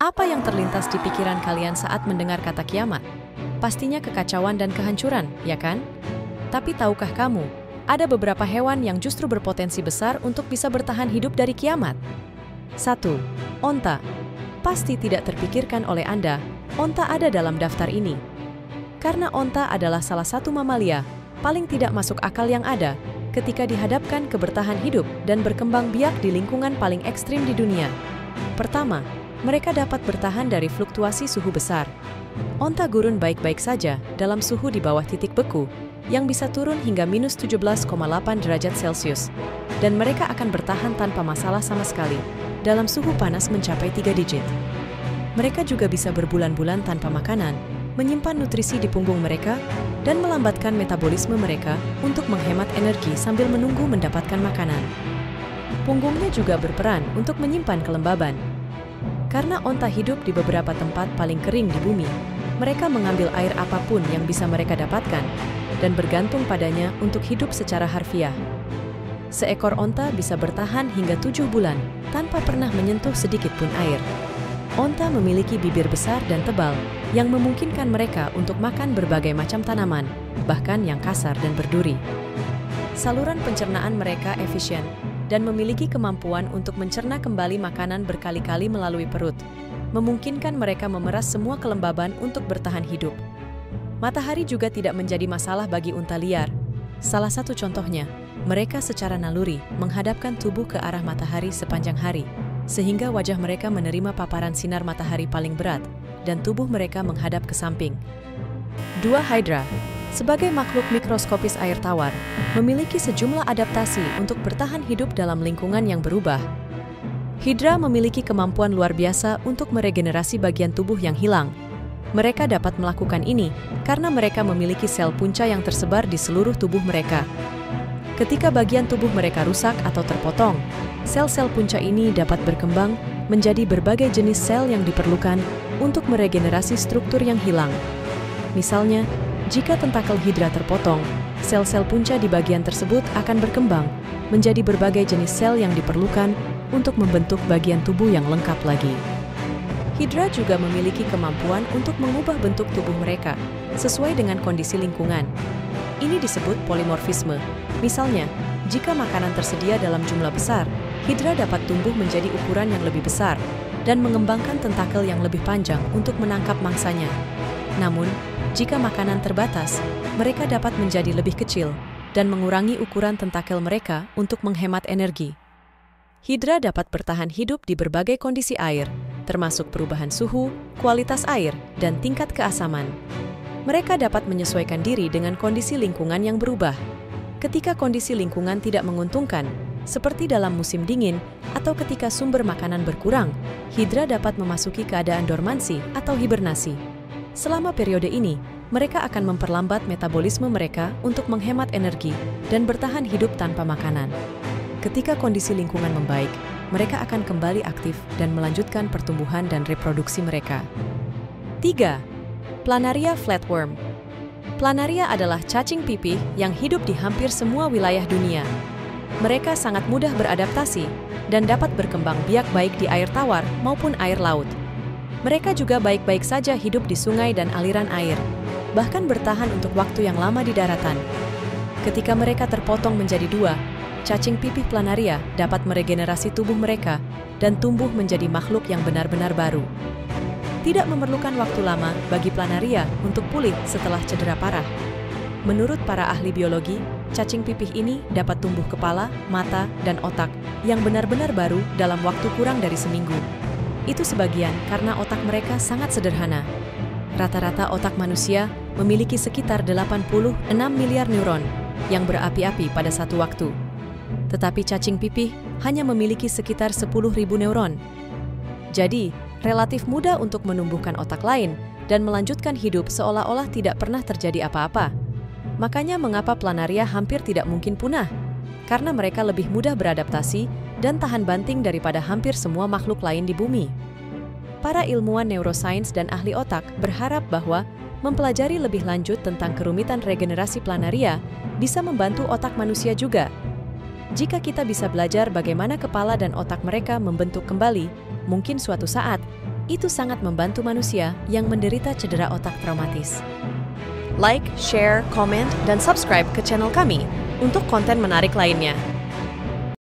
Apa yang terlintas di pikiran kalian saat mendengar kata kiamat? Pastinya kekacauan dan kehancuran, ya kan? Tapi tahukah kamu, ada beberapa hewan yang justru berpotensi besar untuk bisa bertahan hidup dari kiamat? 1. Onta. Pasti tidak terpikirkan oleh Anda, onta ada dalam daftar ini. Karena onta adalah salah satu mamalia, paling tidak masuk akal yang ada, ketika dihadapkan ke bertahan hidup dan berkembang biak di lingkungan paling ekstrim di dunia. Pertama, mereka dapat bertahan dari fluktuasi suhu besar. Onta gurun baik-baik saja dalam suhu di bawah titik beku, yang bisa turun hingga minus 17,8 derajat Celcius. Dan mereka akan bertahan tanpa masalah sama sekali, dalam suhu panas mencapai 3 digit. Mereka juga bisa berbulan-bulan tanpa makanan, menyimpan nutrisi di punggung mereka, dan melambatkan metabolisme mereka untuk menghemat energi sambil menunggu mendapatkan makanan. Punggungnya juga berperan untuk menyimpan kelembaban. Karena onta hidup di beberapa tempat paling kering di bumi, mereka mengambil air apapun yang bisa mereka dapatkan dan bergantung padanya untuk hidup secara harfiah. Seekor onta bisa bertahan hingga 7 bulan tanpa pernah menyentuh sedikit pun air. Onta memiliki bibir besar dan tebal yang memungkinkan mereka untuk makan berbagai macam tanaman, bahkan yang kasar dan berduri. Saluran pencernaan mereka efisien dan memiliki kemampuan untuk mencerna kembali makanan berkali-kali melalui perut, memungkinkan mereka memeras semua kelembaban untuk bertahan hidup. Matahari juga tidak menjadi masalah bagi unta liar. Salah satu contohnya, mereka secara naluri menghadapkan tubuh ke arah matahari sepanjang hari, sehingga wajah mereka menerima paparan sinar matahari paling berat, dan tubuh mereka menghadap ke samping. 2. Hydra. Sebagai makhluk mikroskopis air tawar, memiliki sejumlah adaptasi untuk bertahan hidup dalam lingkungan yang berubah. Hydra memiliki kemampuan luar biasa untuk meregenerasi bagian tubuh yang hilang. Mereka dapat melakukan ini karena mereka memiliki sel punca yang tersebar di seluruh tubuh mereka. Ketika bagian tubuh mereka rusak atau terpotong, sel-sel punca ini dapat berkembang menjadi berbagai jenis sel yang diperlukan untuk meregenerasi struktur yang hilang. Misalnya, jika tentakel hidra terpotong, sel-sel punca di bagian tersebut akan berkembang menjadi berbagai jenis sel yang diperlukan untuk membentuk bagian tubuh yang lengkap lagi. Hidra juga memiliki kemampuan untuk mengubah bentuk tubuh mereka sesuai dengan kondisi lingkungan. Ini disebut polimorfisme. Misalnya, jika makanan tersedia dalam jumlah besar, hidra dapat tumbuh menjadi ukuran yang lebih besar dan mengembangkan tentakel yang lebih panjang untuk menangkap mangsanya. Namun, jika makanan terbatas, mereka dapat menjadi lebih kecil dan mengurangi ukuran tentakel mereka untuk menghemat energi. Hidra dapat bertahan hidup di berbagai kondisi air, termasuk perubahan suhu, kualitas air, dan tingkat keasaman. Mereka dapat menyesuaikan diri dengan kondisi lingkungan yang berubah. Ketika kondisi lingkungan tidak menguntungkan, seperti dalam musim dingin atau ketika sumber makanan berkurang, hidra dapat memasuki keadaan dormansi atau hibernasi. Selama periode ini, mereka akan memperlambat metabolisme mereka untuk menghemat energi dan bertahan hidup tanpa makanan. Ketika kondisi lingkungan membaik, mereka akan kembali aktif dan melanjutkan pertumbuhan dan reproduksi mereka. 3. Planaria flatworm. Planaria adalah cacing pipih yang hidup di hampir semua wilayah dunia. Mereka sangat mudah beradaptasi dan dapat berkembang biak baik di air tawar maupun air laut. Mereka juga baik-baik saja hidup di sungai dan aliran air, bahkan bertahan untuk waktu yang lama di daratan. Ketika mereka terpotong menjadi 2, cacing pipih planaria dapat meregenerasi tubuh mereka dan tumbuh menjadi makhluk yang benar-benar baru. Tidak memerlukan waktu lama bagi planaria untuk pulih setelah cedera parah. Menurut para ahli biologi, cacing pipih ini dapat tumbuh kepala, mata, dan otak yang benar-benar baru dalam waktu kurang dari seminggu. Itu sebagian karena otak mereka sangat sederhana. Rata-rata otak manusia memiliki sekitar 86 miliar neuron yang berapi-api pada satu waktu. Tetapi cacing pipih hanya memiliki sekitar 10.000 neuron. Jadi, relatif mudah untuk menumbuhkan otak lain dan melanjutkan hidup seolah-olah tidak pernah terjadi apa-apa. Makanya mengapa planaria hampir tidak mungkin punah? Karena mereka lebih mudah beradaptasi dan tahan banting daripada hampir semua makhluk lain di bumi. Para ilmuwan neurosains dan ahli otak berharap bahwa mempelajari lebih lanjut tentang kerumitan regenerasi planaria bisa membantu otak manusia juga. Jika kita bisa belajar bagaimana kepala dan otak mereka membentuk kembali, mungkin suatu saat Itu sangat membantu manusia yang menderita cedera otak traumatis. Like, share, komen, dan subscribe ke channel kami untuk konten menarik lainnya.